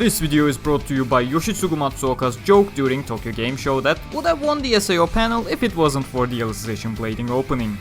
This video is brought to you by Yoshitsugu Matsuoka's joke during Tokyo Game Show that would have won the SAO panel if it wasn't for the Alicization Blading opening.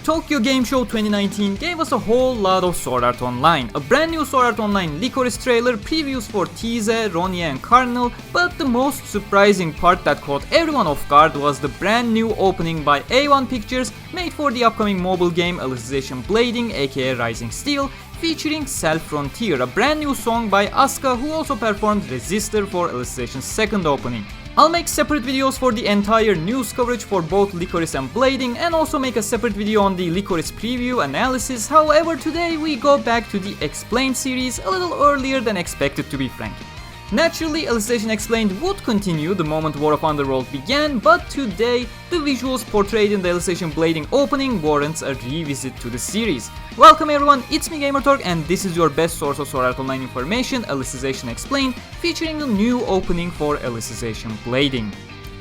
Tokyo Game Show 2019 gave us a whole lot of Sword Art Online, a brand new Sword Art Online Licorice trailer, previews for Teaser, Ronya and Cardinal, but the most surprising part that caught everyone off guard was the brand new opening by A1 Pictures made for the upcoming mobile game Alicization Blading aka Rising Steel, featuring Selfrontier, a brand new song by ASCA who also performed Resistor for Alicization's second opening. I'll make separate videos for the entire news coverage for both Licorice and Blading and also make a separate video on the Licorice preview analysis. However, today we go back to the Explained series a little earlier than expected, to be frank. Naturally, Alicization Explained would continue the moment War of Underworld began, but today the visuals portrayed in the Alicization Blading opening warrants a revisit to the series. Welcome everyone, it's me Gamerturk and this is your best source of Sword Art Online information, Alicization Explained, featuring a new opening for Alicization Blading.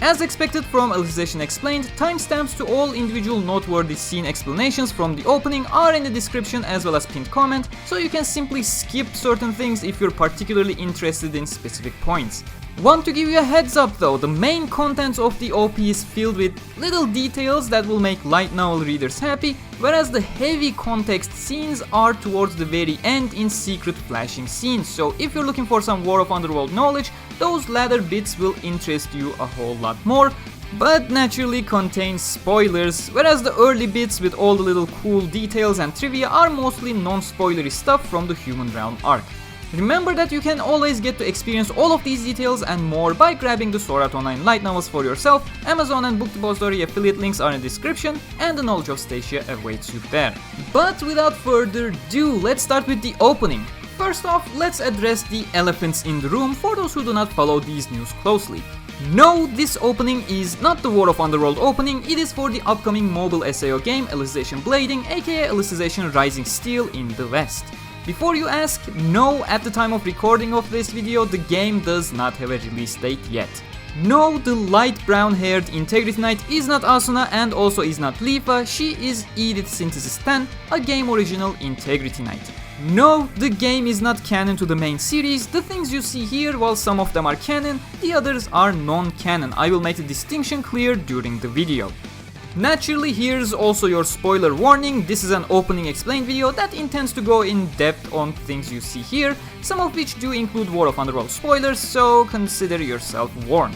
As expected from Alicization Explained, timestamps to all individual noteworthy scene explanations from the opening are in the description as well as pinned comment, so you can simply skip certain things if you're particularly interested in specific points. Want to give you a heads up though, the main contents of the OP is filled with little details that will make light novel readers happy, whereas the heavy context scenes are towards the very end in secret flashing scenes, so if you're looking for some War of Underworld knowledge, those latter bits will interest you a whole lot more, but naturally contain spoilers, whereas the early bits with all the little cool details and trivia are mostly non-spoilery stuff from the Human Realm arc. Remember that you can always get to experience all of these details and more by grabbing the Sword Art Online light novels for yourself. Amazon and Book Depository affiliate links are in the description and the knowledge of Stacia awaits you there. But without further ado, let's start with the opening. First off, let's address the elephants in the room for those who do not follow these news closely. No, this opening is not the War of Underworld opening, it is for the upcoming mobile SAO game Alicization Blading aka Alicization Rising Steel in the West. Before you ask, no, at the time of recording of this video, the game does not have a release date yet. No, the light brown haired Integrity Knight is not Asuna and also is not Leafa, she is Edith Synthesis 10, a game original Integrity Knight. No, the game is not canon to the main series, the things you see here, while some of them are canon, the others are non-canon. I will make the distinction clear during the video. Naturally, here's also your spoiler warning. This is an opening explained video that intends to go in depth on things you see here, some of which do include War of Underworld spoilers, so consider yourself warned.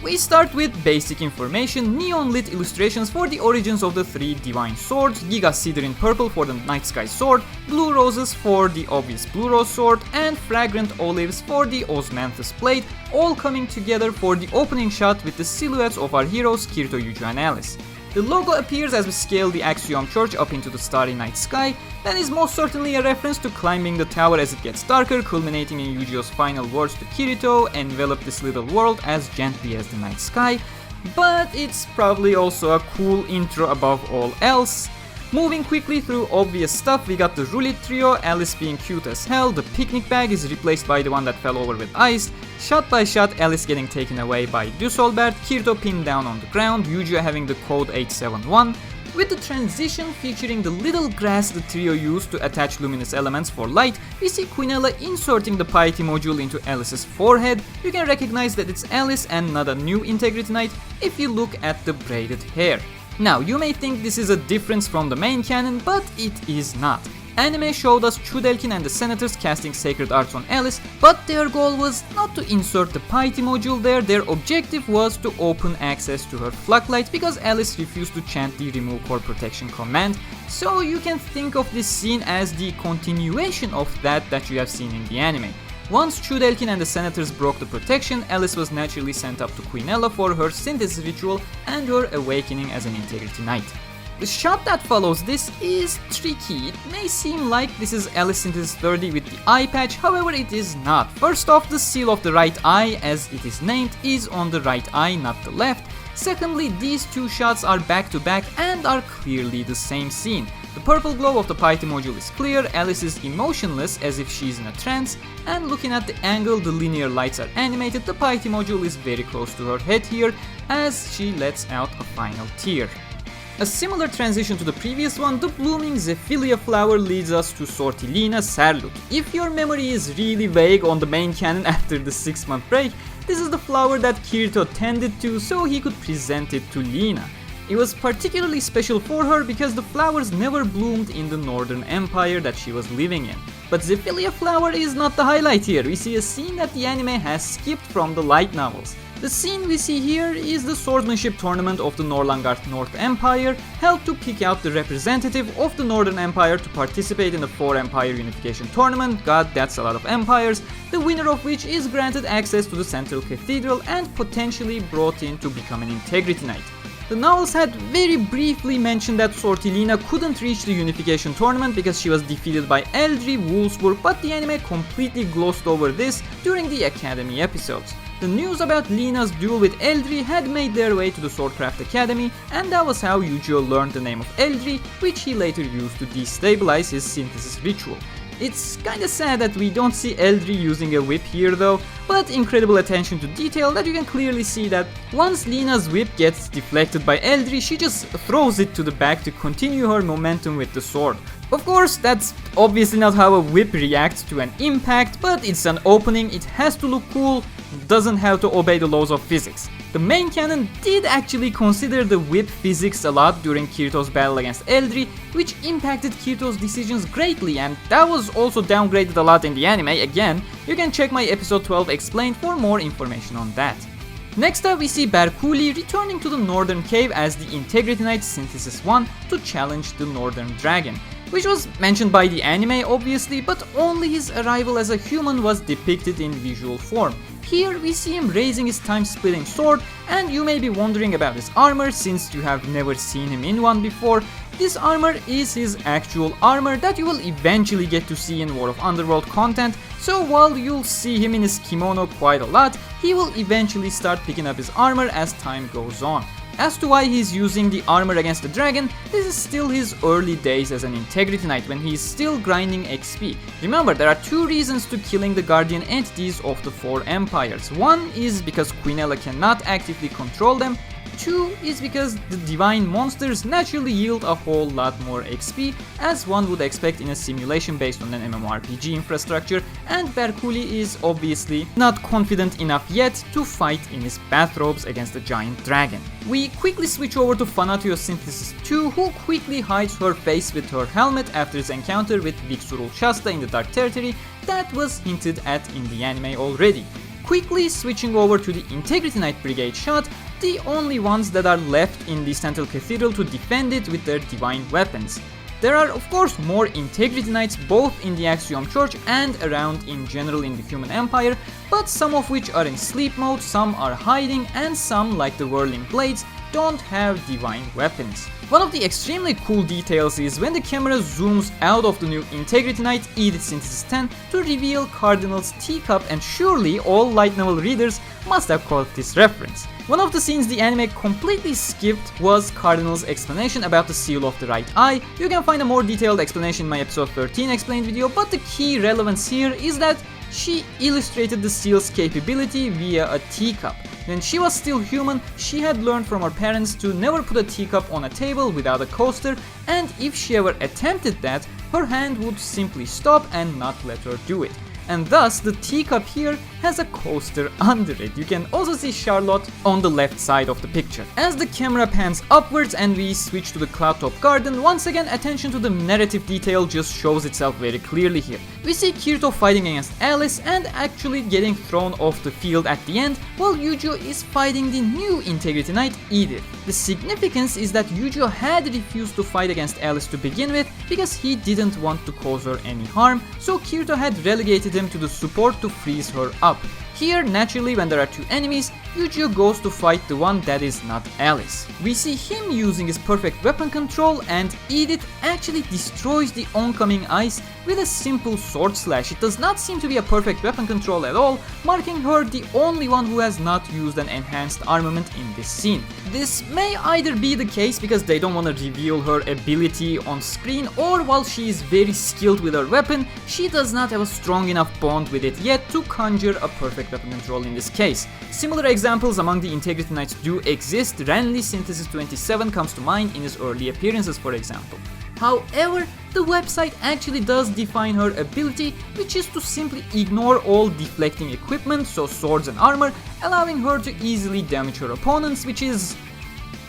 We start with basic information, neon lit illustrations for the origins of the three divine swords, Giga Cedar in purple for the Night Sky sword, blue roses for the obvious blue rose sword, and fragrant olives for the Osmanthus blade, all coming together for the opening shot with the silhouettes of our heroes Kirito, Yuju and Alice. The logo appears as we scale the Axiom Church up into the starry night sky. That is most certainly a reference to climbing the tower as it gets darker, culminating in Yuji's final words to Kirito, envelop this little world as gently as the night sky, but it's probably also a cool intro above all else. Moving quickly through obvious stuff, we got the Rulit trio, Alice being cute as hell, the picnic bag is replaced by the one that fell over with ice, shot by shot Alice getting taken away by Düsselbert, Kirito pinned down on the ground, Yuju having the code 871, with the transition featuring the little grass the trio used to attach luminous elements for light, we see Quinella inserting the piety module into Alice's forehead. You can recognize that it's Alice and not a new Integrity Knight if you look at the braided hair. Now, you may think this is a difference from the main canon, but it is not. Anime showed us Chudelkin and the Senators casting Sacred Arts on Alice, but their goal was not to insert the piety module there, their objective was to open access to her Flocklight because Alice refused to chant the Remove Core Protection command, so you can think of this scene as the continuation of that you have seen in the anime. Once Chudelkin and the Senators broke the protection, Alice was naturally sent up to Quinella for her synthesis ritual and her awakening as an Integrity Knight. The shot that follows this is tricky. It may seem like this is Alice Synthesis 30 with the eye patch, however it is not. First off, the seal of the right eye, as it is named, is on the right eye, not the left. Secondly, these two shots are back to back and are clearly the same scene. The purple glow of the piety module is clear, Alice is emotionless as if she's in a trance, and looking at the angle the linear lights are animated, the piety module is very close to her head here as she lets out a final tear. A similar transition to the previous one, the blooming Zephylia flower leads us to Sortilina Serlut. If your memory is really vague on the main canon after the 6-month break, this is the flower that Kirito tended to so he could present it to Lina. It was particularly special for her because the flowers never bloomed in the Northern Empire that she was living in. But Zephylia flower is not the highlight here. We see a scene that the anime has skipped from the light novels. The scene we see here is the swordsmanship tournament of the Norlangarth North Empire, held to pick out the representative of the Northern Empire to participate in the 4-Empire Unification Tournament. God, that's a lot of empires, the winner of which is granted access to the Central Cathedral and potentially brought in to become an Integrity Knight. The novels had very briefly mentioned that Sortilina couldn't reach the Unification Tournament because she was defeated by Eldri Wolfsburg, but the anime completely glossed over this during the Academy episodes. The news about Lina's duel with Eldri had made their way to the Swordcraft Academy, and that was how Yu-Gi-Oh learned the name of Eldri, which he later used to destabilize his synthesis ritual. It's kinda sad that we don't see Eldri using a whip here though, but incredible attention to detail that you can clearly see that once Lina's whip gets deflected by Eldri, she just throws it to the back to continue her momentum with the sword. Of course, that's obviously not how a whip reacts to an impact, but it's an opening, it has to look cool, doesn't have to obey the laws of physics. The main canon did actually consider the whip physics a lot during Kirito's battle against Eldri, which impacted Kirito's decisions greatly, and that was also downgraded a lot in the anime. Again, you can check my episode 12 explained for more information on that. Next up, we see Berkuli returning to the Northern Cave as the Integrity Knight Synthesis 1 to challenge the Northern Dragon, which was mentioned by the anime obviously, but only his arrival as a human was depicted in visual form. Here we see him raising his time-splitting sword, and you may be wondering about his armor since you have never seen him in one before. This armor is his actual armor that you will eventually get to see in War of Underworld content, so while you'll see him in his kimono quite a lot, he will eventually start picking up his armor as time goes on. As to why he's using the armor against the dragon, this is still his early days as an Integrity Knight when he's still grinding XP. Remember, there are two reasons to killing the guardian entities of the 4 empires. One is because Quinella cannot actively control them. 2 is because the divine monsters naturally yield a whole lot more XP, as one would expect in a simulation based on an MMORPG infrastructure, and Berkuli is obviously not confident enough yet to fight in his bathrobes against the giant dragon. We quickly switch over to Fanatio Synthesis 2, who quickly hides her face with her helmet after his encounter with Vixurul Shasta in the Dark Territory that was hinted at in the anime already. Quickly switching over to the Integrity Knight Brigade shot, the only ones that are left in the Central Cathedral to defend it with their divine weapons. There are of course more Integrity Knights both in the Axiom Church and around in general in the Human Empire, but some of which are in sleep mode, some are hiding, and some, like the Whirling Blades, don't have divine weapons. One of the extremely cool details is when the camera zooms out of the new Integrity Knight Edith Synthesis 10 to reveal Cardinal's teacup, and surely all light novel readers must have caught this reference. One of the scenes the anime completely skipped was Cardinal's explanation about the seal of the right eye. You can find a more detailed explanation in my episode 13 explained video, but the key relevance here is that she illustrated the seal's capability via a teacup. When she was still human, she had learned from her parents to never put a teacup on a table without a coaster, and if she ever attempted that, her hand would simply stop and not let her do it. And thus the teacup here has a coaster under it. You can also see Charlotte on the left side of the picture. As the camera pans upwards and we switch to the Cloudtop Garden, once again attention to the narrative detail just shows itself very clearly here. We see Kirito fighting against Alice and actually getting thrown off the field at the end, while Yu-Gi-Oh is fighting the new Integrity Knight Edith. The significance is that Yu-Gi-Oh had refused to fight against Alice to begin with because he didn't want to cause her any harm, so Kirito had relegated him to the support to freeze her up. Here, naturally, when there are two enemies, Yu-Gi-Oh goes to fight the one that is not Alice. We see him using his perfect weapon control, and Edith actually destroys the oncoming ice with a simple sword slash. It does not seem to be a perfect weapon control at all, marking her the only one who has not used an enhanced armament in this scene. This may either be the case because they don't want to reveal her ability on screen, or while she is very skilled with her weapon, she does not have a strong enough bond with it yet to conjure a perfect perfect weapon control in this case. Similar examples among the Integrity Knights do exist. Renly Synthesis 27 comes to mind in his early appearances, for example. However, the website actually does define her ability, which is to simply ignore all deflecting equipment, so swords and armor, allowing her to easily damage her opponents, which is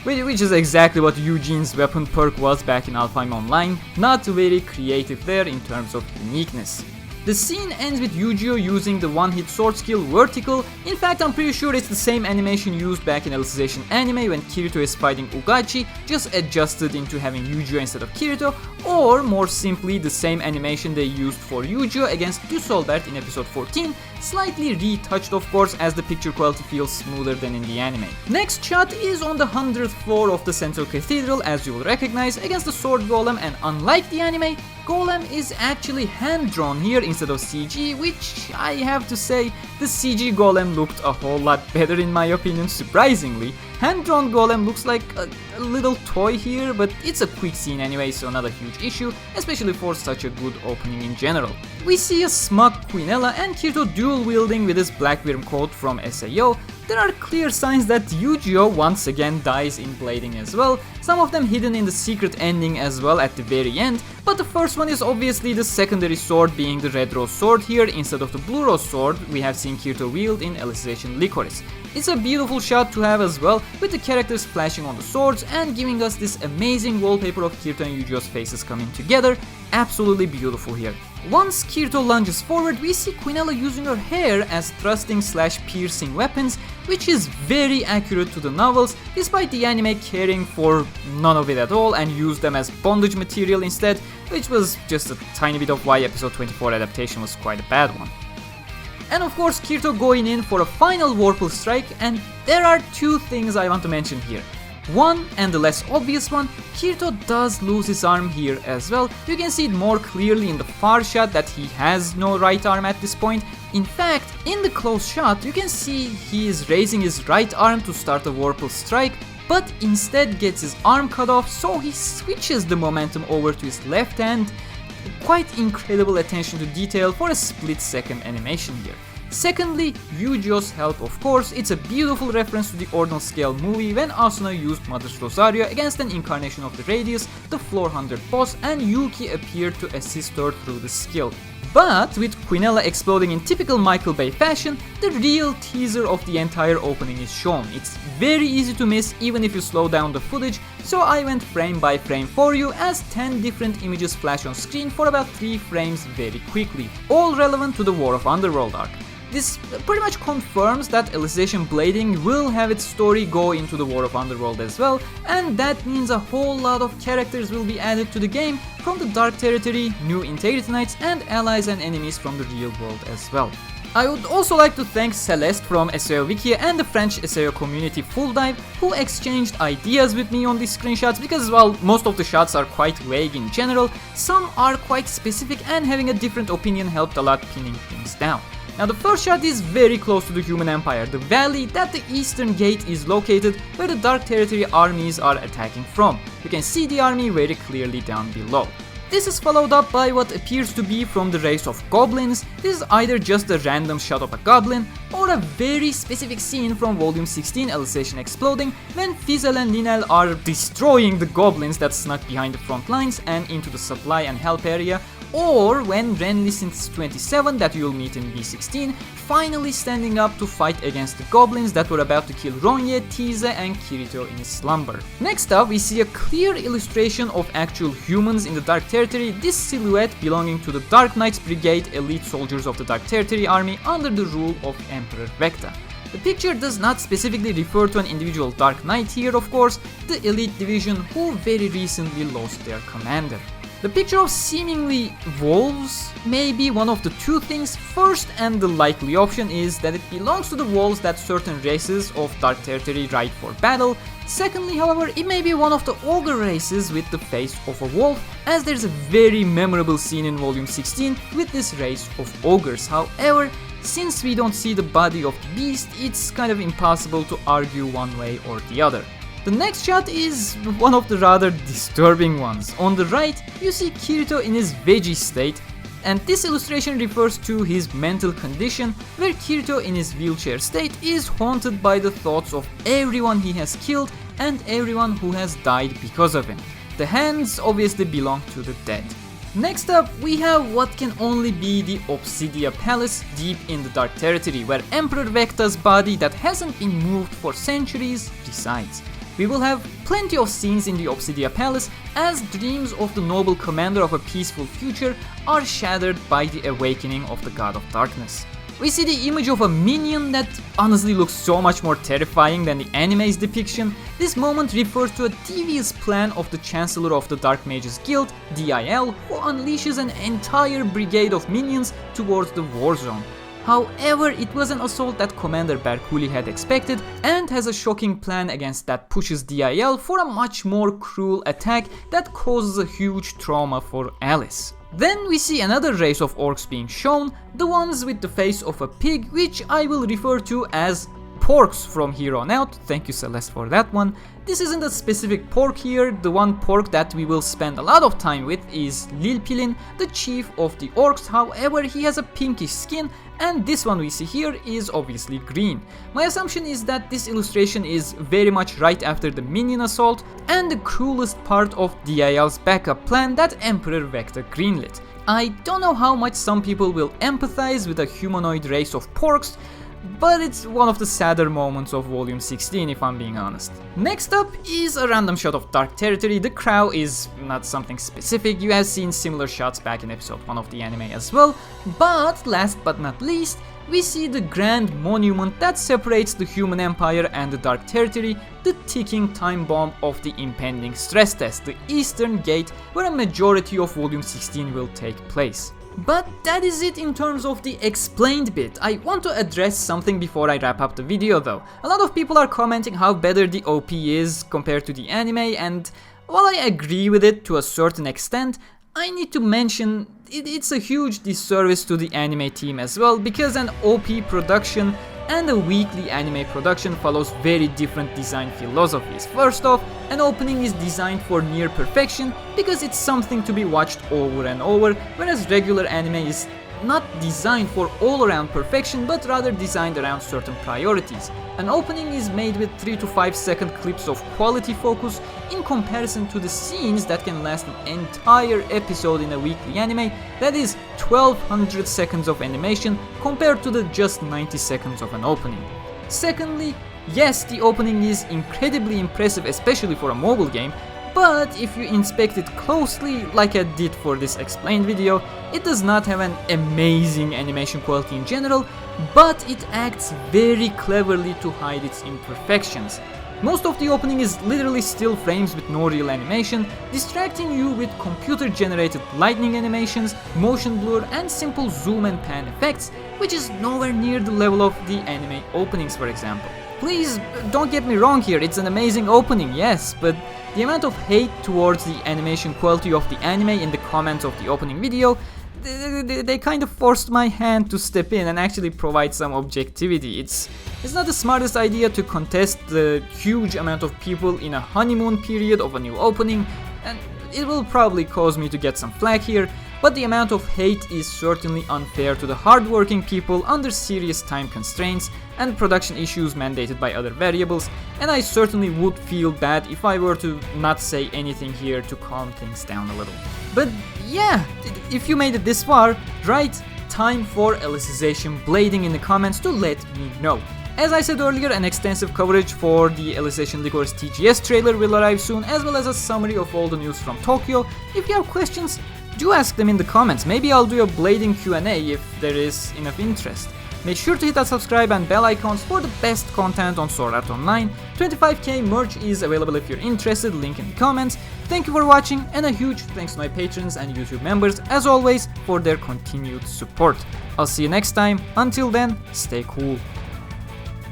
exactly what Eugene's weapon perk was back in Alfheim Online. Not very creative there in terms of uniqueness. The scene ends with Yu-Gi-Oh using the one-hit sword skill vertical. In fact, I'm pretty sure it's the same animation used back in Alicization anime when Kirito is fighting Ugachi, just adjusted into having Yu-Gi-Oh instead of Kirito, or more simply the same animation they used for Yu-Gi-Oh against Düsselbert in episode 14, slightly retouched of course as the picture quality feels smoother than in the anime. Next shot is on the 100th floor of the Central Cathedral, as you will recognize, against the sword golem, and unlike the anime, golem is actually hand-drawn here instead of CG, which I have to say, the CG golem looked a whole lot better in my opinion, surprisingly. Hand-drawn golem looks like a little toy here, but it's a quick scene anyway, so not a huge issue, especially for such a good opening in general. We see a smug Quinella and Kirito dual-wielding with his Black Worm code from SAO. There are clear signs that Yu-Gi-Oh once again dies in blading as well, some of them hidden in the secret ending as well at the very end, but the first one is obviously the secondary sword being the Red Rose sword here instead of the Blue Rose sword we have seen Kirito wield in Alicization Licorice. It's a beautiful shot to have as well, with the characters flashing on the swords and giving us this amazing wallpaper of Kirito and Yu-Gi-Oh's faces coming together. Absolutely beautiful here. Once Kirito lunges forward, we see Quinella using her hair as thrusting/piercing weapons, which is very accurate to the novels, despite the anime caring for none of it at all and used them as bondage material instead, which was just a tiny bit of why episode 24 adaptation was quite a bad one. And of course Kirito going in for a final Warple strike, and there are two things I want to mention here. One, and the less obvious one, Kirito does lose his arm here as well. You can see it more clearly in the far shot that he has no right arm at this point. In fact, in the close shot, you can see he is raising his right arm to start a Warple strike, but instead gets his arm cut off, so he switches the momentum over to his left hand. Quite incredible attention to detail for a split-second animation here. Secondly, Yu-Gi-Oh's help, of course. It's a beautiful reference to the Ordinal Scale movie when Asuna used Mother's Rosario against an incarnation of the Radius, the floor 100 boss, and Yuki appeared to assist her through the skill. But with Quinella exploding in typical Michael Bay fashion, the real teaser of the entire opening is shown. It's very easy to miss even if you slow down the footage, so I went frame by frame for you as 10 different images flash on screen for about 3 frames very quickly, all relevant to the War of Underworld arc. This pretty much confirms that Alicization Blading will have its story go into the War of Underworld as well, and that means a whole lot of characters will be added to the game from the Dark Territory, new Integrity Knights, and allies and enemies from the real world as well. I would also like to thank Celeste from SAO Wiki and the French SAO community Full Dive, who exchanged ideas with me on these screenshots because, while most of the shots are quite vague in general, some are quite specific, and having a different opinion helped a lot pinning things down. Now the first shot is very close to the Human Empire, the valley that the Eastern Gate is located, where the Dark Territory armies are attacking from. You can see the army very clearly down below. This is followed up by what appears to be from the race of goblins. This is either just a random shot of a goblin, or a very specific scene from Volume 16 Alicization Exploding, when Fizel and Linel are destroying the goblins that snuck behind the front lines and into the supply and help area, or when Renly Synthesis 27 that you'll meet in V16 finally standing up to fight against the goblins that were about to kill Ronye, Tease, and Kirito in his slumber. Next up, we see a clear illustration of actual humans in the Dark Territory, this silhouette belonging to the Dark Knights Brigade, elite soldiers of the Dark Territory army under the rule of Emperor Vecta. The picture does not specifically refer to an individual Dark Knight here, of course, the elite division who very recently lost their commander. The picture of seemingly wolves may be one of the two things. First, and the likely option, is that it belongs to the wolves that certain races of Dark Territory ride for battle. Secondly, however, it may be one of the ogre races with the face of a wolf, as there's a very memorable scene in Volume 16 with this race of ogres. However, since we don't see the body of the beast, it's kind of impossible to argue one way or the other. The next shot is one of the rather disturbing ones. On the right, you see Kirito in his veggie state, and this illustration refers to his mental condition, where Kirito in his wheelchair state is haunted by the thoughts of everyone he has killed and everyone who has died because of him. The hands obviously belong to the dead. Next up, we have what can only be the Obsidia Palace deep in the Dark Territory, where Emperor Vecta's body that hasn't been moved for centuries resides. We will have plenty of scenes in the Obsidia Palace as dreams of the noble commander of a peaceful future are shattered by the awakening of the God of Darkness. We see the image of a minion that honestly looks so much more terrifying than the anime's depiction. This moment refers to a devious plan of the Chancellor of the Dark Mages Guild, DIL, who unleashes an entire brigade of minions towards the war zone. However, it was an assault that Commander Berkuli had expected and has a shocking plan against that pushes DIL for a much more cruel attack that causes a huge trauma for Alice. Then we see another race of orcs being shown, the ones with the face of a pig, which I will refer to as porks from here on out. Thank you, Celeste, for that one. This isn't a specific pork here. The one pork that we will spend a lot of time with is Lilpilin, the chief of the orcs. However, he has a pinkish skin, and this one we see here is obviously green. My assumption is that this illustration is very much right after the minion assault and the cruelest part of DIL's backup plan that Emperor Vecta greenlit. I don't know how much some people will empathize with a humanoid race of porks, but it's one of the sadder moments of volume 16 if I'm being honest. Next up is a random shot of Dark Territory. The crow is not something specific, you have seen similar shots back in episode 1 of the anime as well, but last but not least, we see the grand monument that separates the human empire and the Dark Territory, the ticking time bomb of the impending stress test, the Eastern Gate, where a majority of volume 16 will take place. But that is it in terms of the explained bit. I want to address something before I wrap up the video though. A lot of people are commenting how better the OP is compared to the anime, and while I agree with it to a certain extent, I need to mention it's a huge disservice to the anime team as well, because an OP production and a weekly anime production follows very different design philosophies. First off, an opening is designed for near perfection because it's something to be watched over and over, whereas regular anime is not designed for all-around perfection, but rather designed around certain priorities. An opening is made with 3 to 5 second clips of quality focus in comparison to the scenes that can last an entire episode in a weekly anime, that is 1200 seconds of animation compared to the just 90 seconds of an opening. Secondly, yes, the opening is incredibly impressive, especially for a mobile game, but if you inspect it closely, like I did for this explained video, it does not have an amazing animation quality in general, but it acts very cleverly to hide its imperfections. Most of the opening is literally still frames with no real animation, distracting you with computer-generated lightning animations, motion blur, and simple zoom and pan effects, which is nowhere near the level of the anime openings, for example. Please don't get me wrong here, it's an amazing opening, yes, but the amount of hate towards the animation quality of the anime in the comments of the opening video, they kind of forced my hand to step in and actually provide some objectivity. It's not the smartest idea to contest the huge amount of people in a honeymoon period of a new opening, and it will probably cause me to get some flack here, but the amount of hate is certainly unfair to the hardworking people under serious time constraints and production issues mandated by other variables, and I certainly would feel bad if I were to not say anything here to calm things down a little. But yeah, if you made it this far, write time for Alicization Blading in the comments to let me know. As I said earlier, an extensive coverage for the Alicization Licorice TGS trailer will arrive soon, as well as a summary of all the news from Tokyo. If you have questions, do ask them in the comments. Maybe I'll do a blading Q&A if there is enough interest. Make sure to hit that subscribe and bell icons for the best content on Sword Art Online. 25k merch is available if you're interested, link in the comments. Thank you for watching, and a huge thanks to my patrons and YouTube members, as always, for their continued support. I'll see you next time. Until then, stay cool.